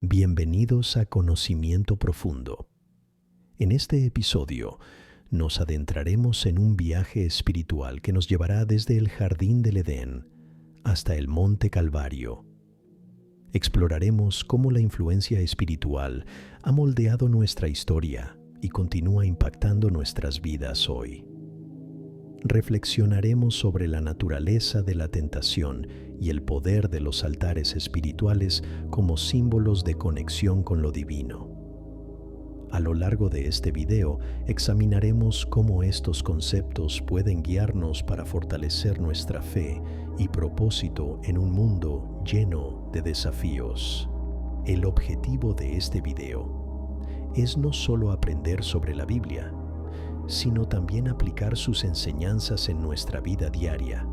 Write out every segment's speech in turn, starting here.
Bienvenidos a Conocimiento Profundo. En este episodio nos adentraremos en un viaje espiritual que nos llevará desde el Jardín del Edén hasta el Monte Calvario. Exploraremos cómo la influencia espiritual ha moldeado nuestra historia y continúa impactando nuestras vidas hoy. Reflexionaremos sobre la naturaleza de la tentación y el poder de los altares espirituales como símbolos de conexión con lo divino. A lo largo de este video examinaremos cómo estos conceptos pueden guiarnos para fortalecer nuestra fe y propósito en un mundo lleno de desafíos. El objetivo de este video es no solo aprender sobre la Biblia, sino también aplicar sus enseñanzas en nuestra vida diaria.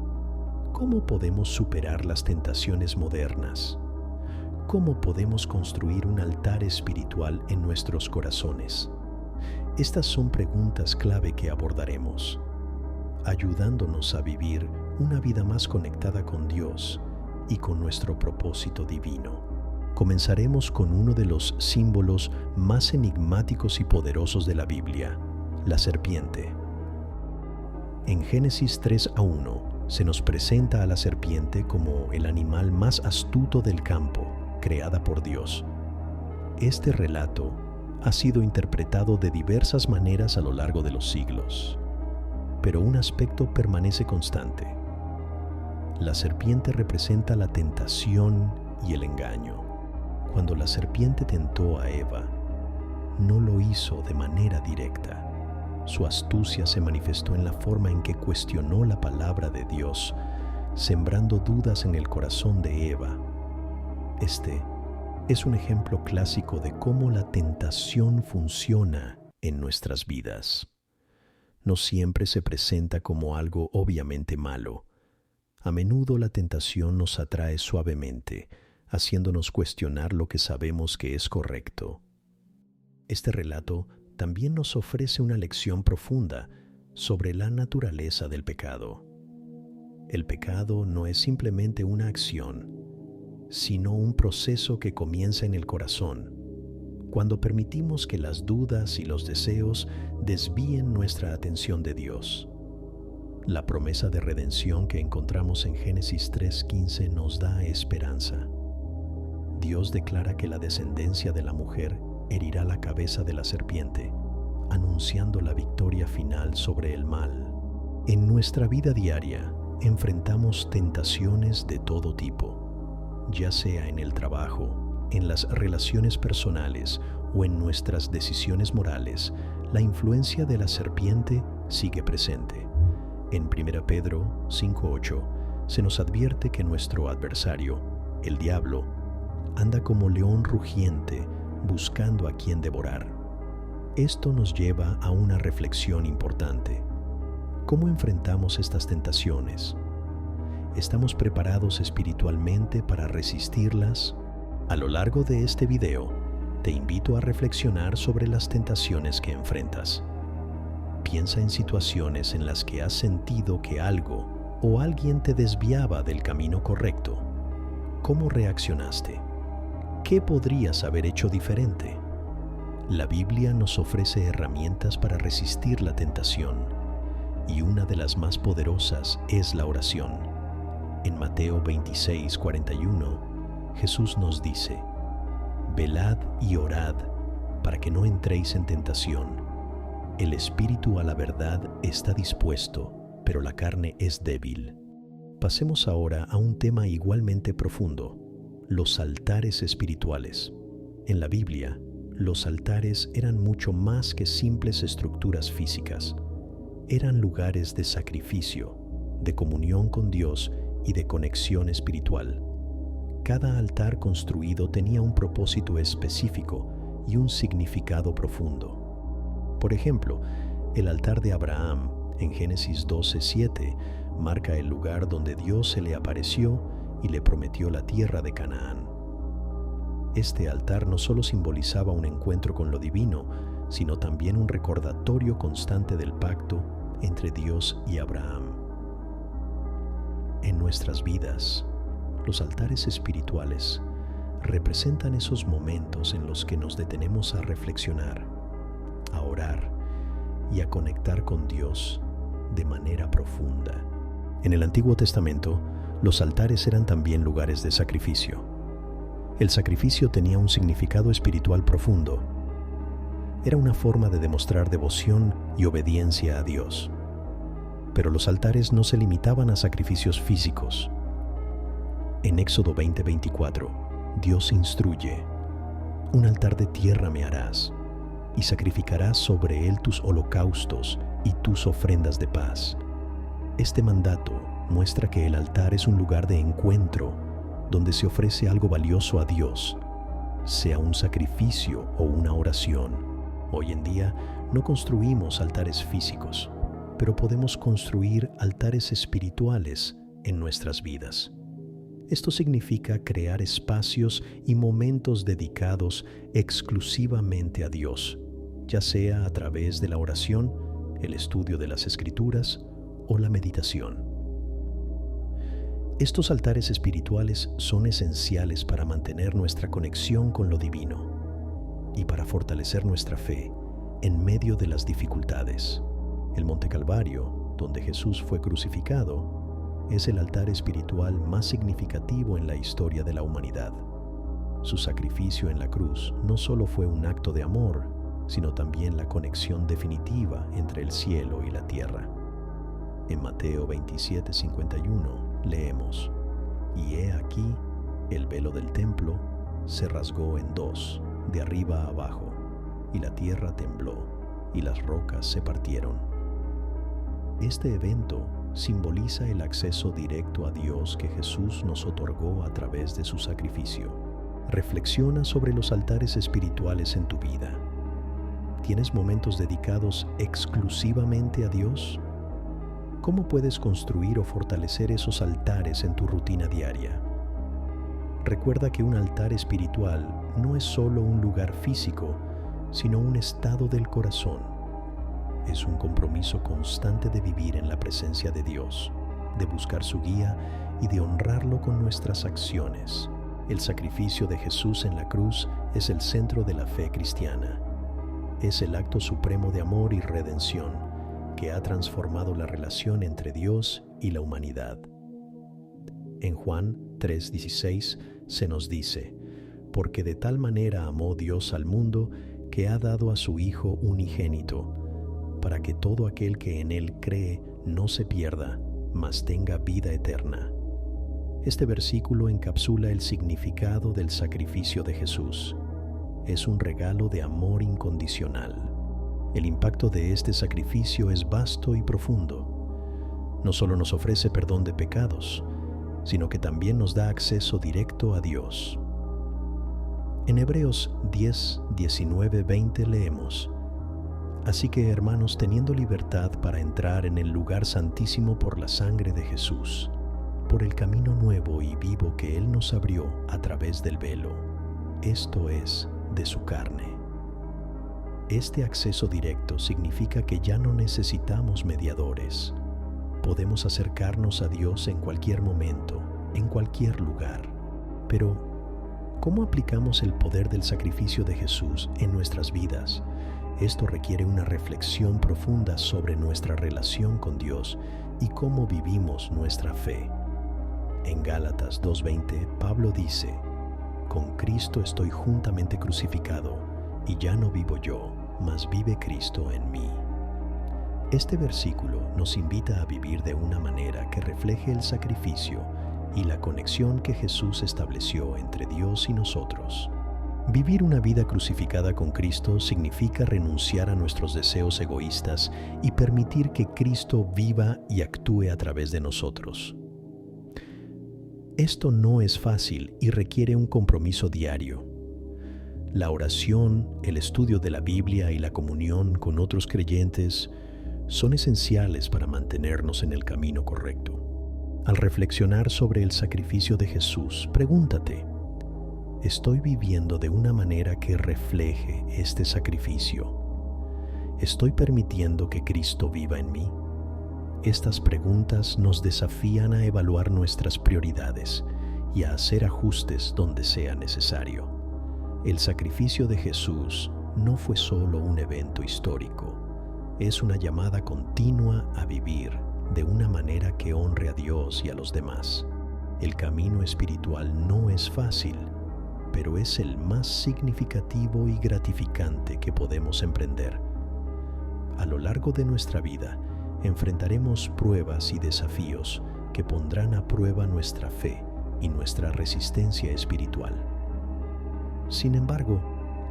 ¿Cómo podemos superar las tentaciones modernas? ¿Cómo podemos construir un altar espiritual en nuestros corazones? Estas son preguntas clave que abordaremos, ayudándonos a vivir una vida más conectada con Dios y con nuestro propósito divino. Comenzaremos con uno de los símbolos más enigmáticos y poderosos de la Biblia: la serpiente. En Génesis 3:1 se nos presenta a la serpiente como el animal más astuto del campo, creada por Dios. Este relato ha sido interpretado de diversas maneras a lo largo de los siglos, pero un aspecto permanece constante. La serpiente representa la tentación y el engaño. Cuando la serpiente tentó a Eva, no lo hizo de manera directa. Su astucia se manifestó en la forma en que cuestionó la palabra de Dios, sembrando dudas en el corazón de Eva. Este es un ejemplo clásico de cómo la tentación funciona en nuestras vidas. No siempre se presenta como algo obviamente malo. A menudo la tentación nos atrae suavemente, haciéndonos cuestionar lo que sabemos que es correcto. Este relato también nos ofrece una lección profunda sobre la naturaleza del pecado. El pecado no es simplemente una acción, sino un proceso que comienza en el corazón, cuando permitimos que las dudas y los deseos desvíen nuestra atención de Dios. La promesa de redención que encontramos en Génesis 3:15 nos da esperanza. Dios declara que la descendencia de la mujer herirá la cabeza de la serpiente, anunciando la victoria final sobre el mal. En nuestra vida diaria enfrentamos tentaciones de todo tipo, ya sea en el trabajo, en las relaciones personales o en nuestras decisiones morales. La influencia de la serpiente sigue presente. En 1 Pedro 5:8 se nos advierte que nuestro adversario, el diablo, anda como león rugiente buscando a quien devorar. Esto nos lleva a una reflexión importante. ¿Cómo enfrentamos estas tentaciones? ¿Estamos preparados espiritualmente para resistirlas? A lo largo de este video, te invito a reflexionar sobre las tentaciones que enfrentas. Piensa en situaciones en las que has sentido que algo o alguien te desviaba del camino correcto. ¿Cómo reaccionaste? ¿Qué podrías haber hecho diferente? La Biblia nos ofrece herramientas para resistir la tentación, y una de las más poderosas es la oración. En Mateo 26:41, Jesús nos dice: «Velad y orad para que no entréis en tentación. El espíritu a la verdad está dispuesto, pero la carne es débil». Pasemos ahora a un tema igualmente profundo: los altares espirituales. En la Biblia, los altares eran mucho más que simples estructuras físicas. Eran lugares de sacrificio, de comunión con Dios y de conexión espiritual. Cada altar construido tenía un propósito específico y un significado profundo. Por ejemplo, el altar de Abraham, en Génesis 12:7, marca el lugar donde Dios se le apareció y le prometió la tierra de Canaán. Este altar no solo simbolizaba un encuentro con lo divino, sino también un recordatorio constante del pacto entre Dios y Abraham. En nuestras vidas, los altares espirituales representan esos momentos en los que nos detenemos a reflexionar, a orar y a conectar con Dios de manera profunda. En el Antiguo Testamento, los altares eran también lugares de sacrificio. El sacrificio tenía un significado espiritual profundo. Era una forma de demostrar devoción y obediencia a Dios. Pero los altares no se limitaban a sacrificios físicos. En Éxodo 20:24, Dios instruye: «Un altar de tierra me harás, y sacrificarás sobre él tus holocaustos y tus ofrendas de paz». Este mandato muestra que el altar es un lugar de encuentro donde se ofrece algo valioso a Dios, sea un sacrificio o una oración. Hoy en día no construimos altares físicos, pero podemos construir altares espirituales en nuestras vidas. Esto significa crear espacios y momentos dedicados exclusivamente a Dios, ya sea a través de la oración, el estudio de las Escrituras o la meditación. Estos altares espirituales son esenciales para mantener nuestra conexión con lo divino y para fortalecer nuestra fe en medio de las dificultades. El Monte Calvario, donde Jesús fue crucificado, es el altar espiritual más significativo en la historia de la humanidad. Su sacrificio en la cruz no solo fue un acto de amor, sino también la conexión definitiva entre el cielo y la tierra. En Mateo 27:51 leemos: «Y he aquí, el velo del templo se rasgó en dos, de arriba a abajo, y la tierra tembló, y las rocas se partieron». Este evento simboliza el acceso directo a Dios que Jesús nos otorgó a través de su sacrificio. Reflexiona sobre los altares espirituales en tu vida. ¿Tienes momentos dedicados exclusivamente a Dios? ¿Cómo puedes construir o fortalecer esos altares en tu rutina diaria? Recuerda que un altar espiritual no es solo un lugar físico, sino un estado del corazón. Es un compromiso constante de vivir en la presencia de Dios, de buscar su guía y de honrarlo con nuestras acciones. El sacrificio de Jesús en la cruz es el centro de la fe cristiana. Es el acto supremo de amor y redención que ha transformado la relación entre Dios y la humanidad. En Juan 3:16 se nos dice: «Porque de tal manera amó Dios al mundo que ha dado a su Hijo unigénito, para que todo aquel que en Él cree no se pierda, mas tenga vida eterna». Este versículo encapsula el significado del sacrificio de Jesús. Es un regalo de amor incondicional. El impacto de este sacrificio es vasto y profundo. No solo nos ofrece perdón de pecados, sino que también nos da acceso directo a Dios. En Hebreos 10, 19, 20 leemos: «Así que, hermanos, teniendo libertad para entrar en el lugar santísimo por la sangre de Jesús, por el camino nuevo y vivo que Él nos abrió a través del velo, esto es, de su carne». Este acceso directo significa que ya no necesitamos mediadores. Podemos acercarnos a Dios en cualquier momento, en cualquier lugar. Pero, ¿cómo aplicamos el poder del sacrificio de Jesús en nuestras vidas? Esto requiere una reflexión profunda sobre nuestra relación con Dios y cómo vivimos nuestra fe. En Gálatas 2:20, Pablo dice: «Con Cristo estoy juntamente crucificado, y ya no vivo yo, mas vive Cristo en mí». Este versículo nos invita a vivir de una manera que refleje el sacrificio y la conexión que Jesús estableció entre Dios y nosotros. Vivir una vida crucificada con Cristo significa renunciar a nuestros deseos egoístas y permitir que Cristo viva y actúe a través de nosotros. Esto no es fácil y requiere un compromiso diario. La oración, el estudio de la Biblia y la comunión con otros creyentes son esenciales para mantenernos en el camino correcto. Al reflexionar sobre el sacrificio de Jesús, pregúntate: ¿estoy viviendo de una manera que refleje este sacrificio? ¿Estoy permitiendo que Cristo viva en mí? Estas preguntas nos desafían a evaluar nuestras prioridades y a hacer ajustes donde sea necesario. El sacrificio de Jesús no fue solo un evento histórico, es una llamada continua a vivir de una manera que honre a Dios y a los demás. El camino espiritual no es fácil, pero es el más significativo y gratificante que podemos emprender. A lo largo de nuestra vida, enfrentaremos pruebas y desafíos que pondrán a prueba nuestra fe y nuestra resistencia espiritual. Sin embargo,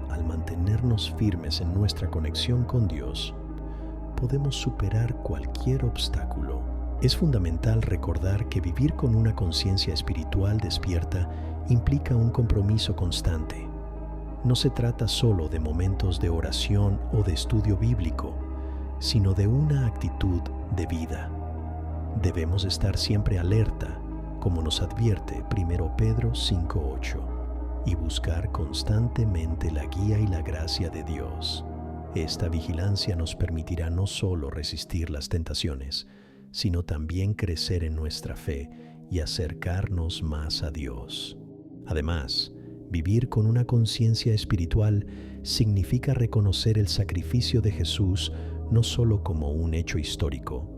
al mantenernos firmes en nuestra conexión con Dios, podemos superar cualquier obstáculo. Es fundamental recordar que vivir con una conciencia espiritual despierta implica un compromiso constante. No se trata solo de momentos de oración o de estudio bíblico, sino de una actitud de vida. Debemos estar siempre alerta, como nos advierte 1 Pedro 5:8, y buscar constantemente la guía y la gracia de Dios. Esta vigilancia nos permitirá no solo resistir las tentaciones, sino también crecer en nuestra fe y acercarnos más a Dios. Además, vivir con una conciencia espiritual significa reconocer el sacrificio de Jesús no solo como un hecho histórico,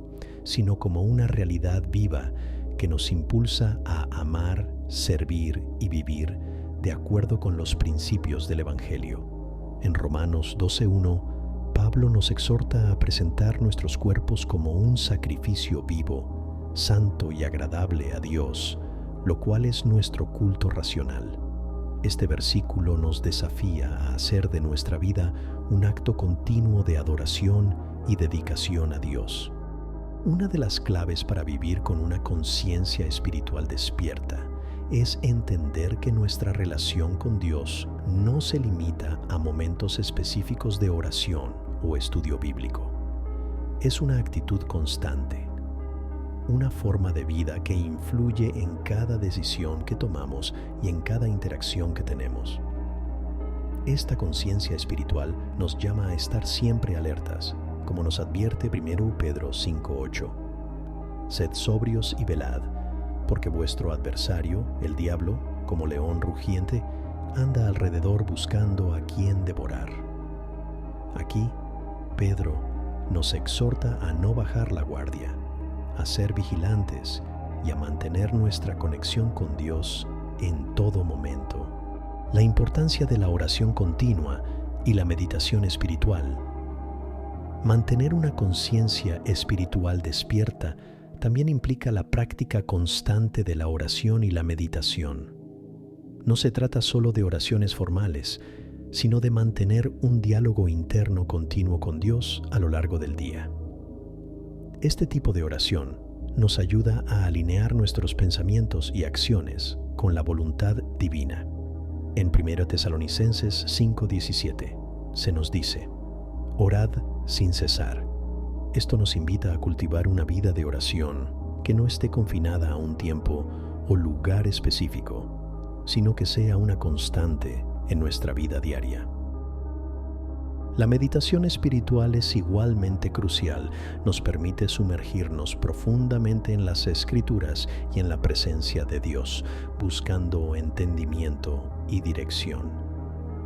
sino como una realidad viva que nos impulsa a amar, servir y vivir de acuerdo con los principios del Evangelio. En Romanos 12:1, Pablo nos exhorta a presentar nuestros cuerpos como un sacrificio vivo, santo y agradable a Dios, lo cual es nuestro culto racional. Este versículo nos desafía a hacer de nuestra vida un acto continuo de adoración y dedicación a Dios. Una de las claves para vivir con una conciencia espiritual despierta es entender que nuestra relación con Dios no se limita a momentos específicos de oración o estudio bíblico. Es una actitud constante, una forma de vida que influye en cada decisión que tomamos y en cada interacción que tenemos. Esta conciencia espiritual nos llama a estar siempre alertas, como nos advierte 1 Pedro 5:8. Sed sobrios y velad, porque vuestro adversario, el diablo, como león rugiente, anda alrededor buscando a quien devorar. Aquí, Pedro nos exhorta a no bajar la guardia, a ser vigilantes y a mantener nuestra conexión con Dios en todo momento. La importancia de la oración continua y la meditación espiritual. Mantener una conciencia espiritual despierta también implica la práctica constante de la oración y la meditación. No se trata solo de oraciones formales, sino de mantener un diálogo interno continuo con Dios a lo largo del día. Este tipo de oración nos ayuda a alinear nuestros pensamientos y acciones con la voluntad divina. En 1 Tesalonicenses 5:17 se nos dice: orad sin cesar. Esto nos invita a cultivar una vida de oración que no esté confinada a un tiempo o lugar específico, sino que sea una constante en nuestra vida diaria. La meditación espiritual es igualmente crucial. Nos permite sumergirnos profundamente en las Escrituras y en la presencia de Dios, buscando entendimiento y dirección.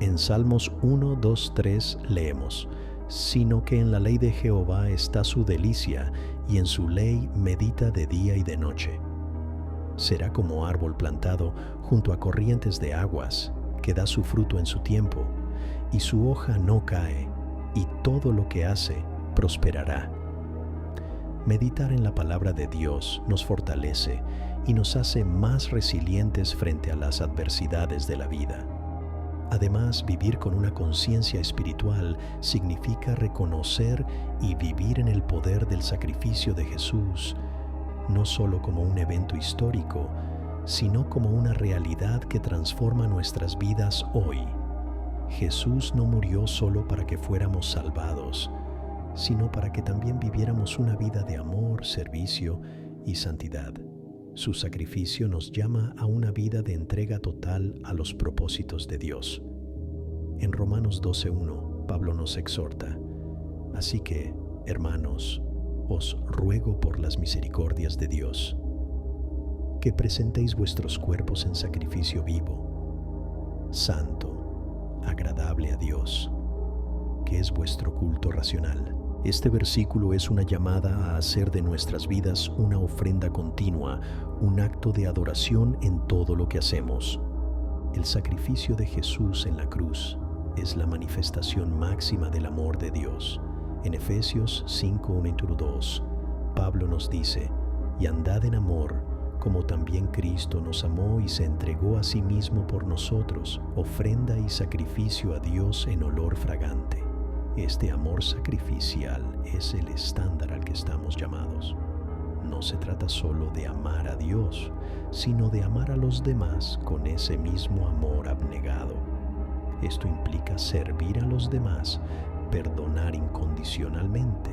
En Salmos 1, 2, 3 leemos: sino que en la ley de Jehová está su delicia, y en su ley medita de día y de noche. Será como árbol plantado junto a corrientes de aguas, que da su fruto en su tiempo, y su hoja no cae, y todo lo que hace prosperará. Meditar en la palabra de Dios nos fortalece y nos hace más resilientes frente a las adversidades de la vida. Además, vivir con una conciencia espiritual significa reconocer y vivir en el poder del sacrificio de Jesús, no solo como un evento histórico, sino como una realidad que transforma nuestras vidas hoy. Jesús no murió solo para que fuéramos salvados, sino para que también viviéramos una vida de amor, servicio y santidad. Su sacrificio nos llama a una vida de entrega total a los propósitos de Dios. En Romanos 12:1, Pablo nos exhorta: así que, hermanos, os ruego por las misericordias de Dios, que presentéis vuestros cuerpos en sacrificio vivo, santo, agradable a Dios, que es vuestro culto racional. Este versículo es una llamada a hacer de nuestras vidas una ofrenda continua, un acto de adoración en todo lo que hacemos. El sacrificio de Jesús en la cruz es la manifestación máxima del amor de Dios. En Efesios 5:1-2, Pablo nos dice: y andad en amor, como también Cristo nos amó y se entregó a sí mismo por nosotros, ofrenda y sacrificio a Dios en olor fragante. Este amor sacrificial es el estándar al que estamos llamados. No se trata solo de amar a Dios, sino de amar a los demás con ese mismo amor abnegado. Esto implica servir a los demás, perdonar incondicionalmente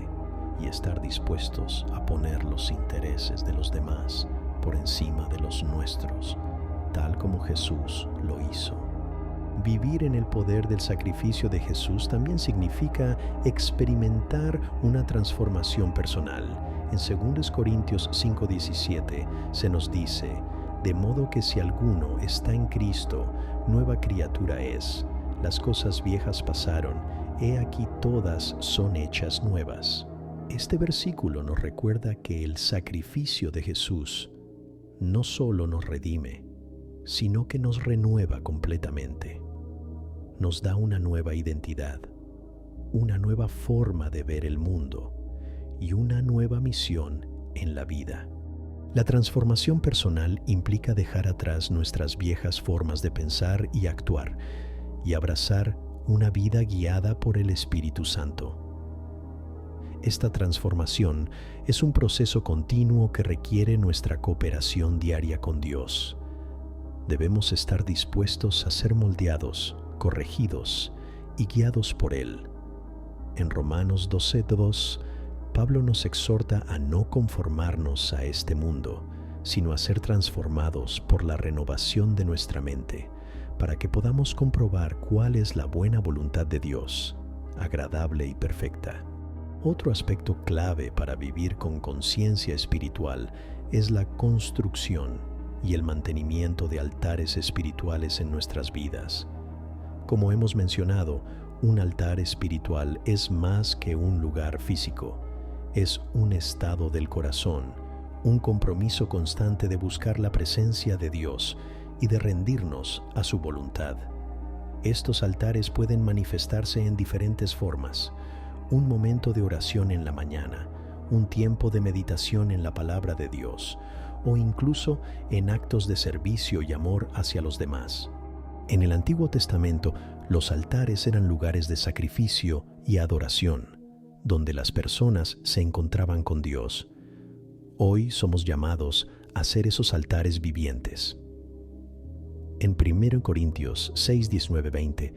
y estar dispuestos a poner los intereses de los demás por encima de los nuestros, tal como Jesús lo hizo. Vivir en el poder del sacrificio de Jesús también significa experimentar una transformación personal. En 2 Corintios 5:17 se nos dice: de modo que si alguno está en Cristo, nueva criatura es. Las cosas viejas pasaron, he aquí todas son hechas nuevas. Este versículo nos recuerda que el sacrificio de Jesús no solo nos redime, sino que nos renueva completamente. Nos da una nueva identidad, una nueva forma de ver el mundo y una nueva misión en la vida. La transformación personal implica dejar atrás nuestras viejas formas de pensar y actuar y abrazar una vida guiada por el Espíritu Santo. Esta transformación es un proceso continuo que requiere nuestra cooperación diaria con Dios. Debemos estar dispuestos a ser moldeados, corregidos y guiados por Él. En Romanos 12:2, Pablo nos exhorta a no conformarnos a este mundo, sino a ser transformados por la renovación de nuestra mente, para que podamos comprobar cuál es la buena voluntad de Dios, agradable y perfecta. Otro aspecto clave para vivir con conciencia espiritual es la construcción y el mantenimiento de altares espirituales en nuestras vidas. Como hemos mencionado, un altar espiritual es más que un lugar físico. Es un estado del corazón, un compromiso constante de buscar la presencia de Dios y de rendirnos a su voluntad. Estos altares pueden manifestarse en diferentes formas: un momento de oración en la mañana, un tiempo de meditación en la palabra de Dios, o incluso en actos de servicio y amor hacia los demás. En el Antiguo Testamento, los altares eran lugares de sacrificio y adoración, donde las personas se encontraban con Dios. Hoy somos llamados a ser esos altares vivientes. En 1 Corintios 6:19-20,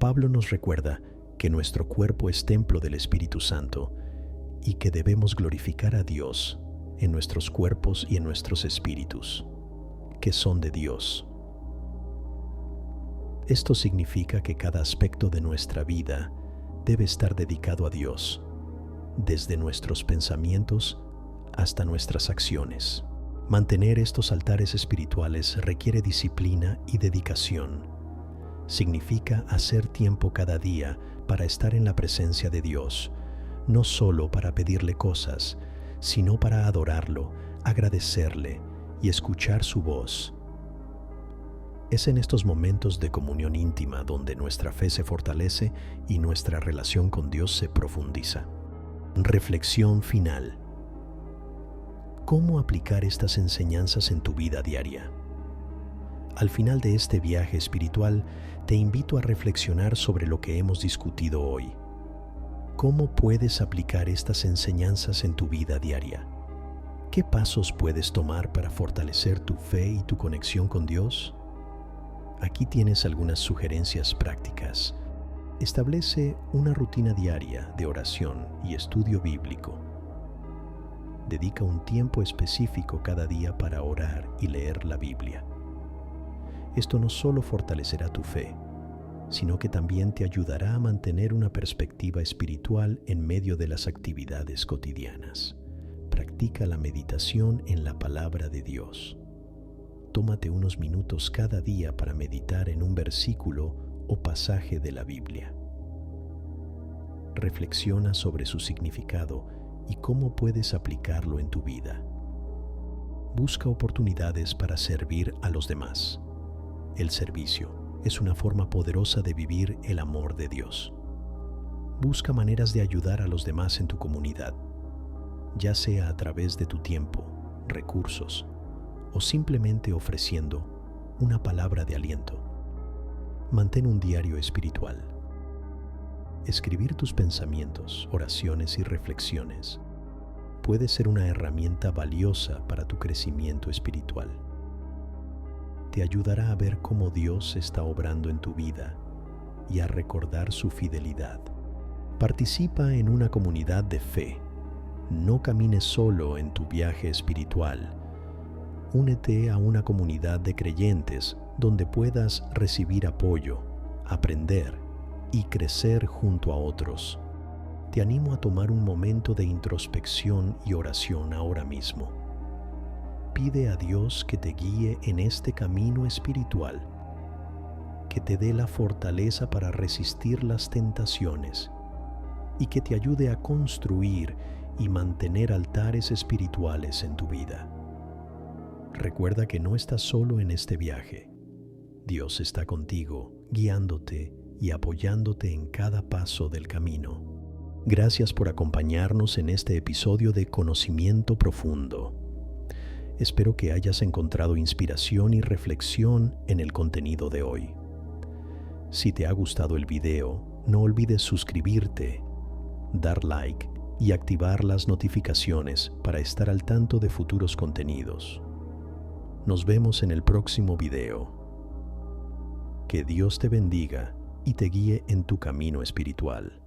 Pablo nos recuerda que nuestro cuerpo es templo del Espíritu Santo y que debemos glorificar a Dios en nuestros cuerpos y en nuestros espíritus, que son de Dios. Esto significa que cada aspecto de nuestra vida debe estar dedicado a Dios, desde nuestros pensamientos hasta nuestras acciones. Mantener estos altares espirituales requiere disciplina y dedicación. Significa hacer tiempo cada día para estar en la presencia de Dios, no solo para pedirle cosas, sino para adorarlo, agradecerle y escuchar su voz. Es en estos momentos de comunión íntima donde nuestra fe se fortalece y nuestra relación con Dios se profundiza. Reflexión final. ¿Cómo aplicar estas enseñanzas en tu vida diaria? Al final de este viaje espiritual, te invito a reflexionar sobre lo que hemos discutido hoy. ¿Cómo puedes aplicar estas enseñanzas en tu vida diaria? ¿Qué pasos puedes tomar para fortalecer tu fe y tu conexión con Dios? Aquí tienes algunas sugerencias prácticas. Establece una rutina diaria de oración y estudio bíblico. Dedica un tiempo específico cada día para orar y leer la Biblia. Esto no solo fortalecerá tu fe, sino que también te ayudará a mantener una perspectiva espiritual en medio de las actividades cotidianas. Practica la meditación en la palabra de Dios. tómate unos minutos cada día para meditar en un versículo o pasaje de la Biblia. Reflexiona sobre su significado y cómo puedes aplicarlo en tu vida. Busca oportunidades para servir a los demás. El servicio es una forma poderosa de vivir el amor de Dios. Busca maneras de ayudar a los demás en tu comunidad, ya sea a través de tu tiempo, recursos o simplemente ofreciendo una palabra de aliento. Mantén un diario espiritual. Escribir tus pensamientos, oraciones y reflexiones puede ser una herramienta valiosa para tu crecimiento espiritual. Te ayudará a ver cómo Dios está obrando en tu vida y a recordar su fidelidad. Participa en una comunidad de fe. No camines solo en tu viaje espiritual. Únete a una comunidad de creyentes donde puedas recibir apoyo, aprender y crecer junto a otros. Te animo a tomar un momento de introspección y oración ahora mismo. Pide a Dios que te guíe en este camino espiritual, que te dé la fortaleza para resistir las tentaciones y que te ayude a construir y mantener altares espirituales en tu vida. Recuerda que no estás solo en este viaje. Dios está contigo, guiándote y apoyándote en cada paso del camino. Gracias por acompañarnos en este episodio de Conocimiento Profundo. Espero que hayas encontrado inspiración y reflexión en el contenido de hoy. Si te ha gustado el video, no olvides suscribirte, dar like y activar las notificaciones para estar al tanto de futuros contenidos. Nos vemos en el próximo video. Que Dios te bendiga y te guíe en tu camino espiritual.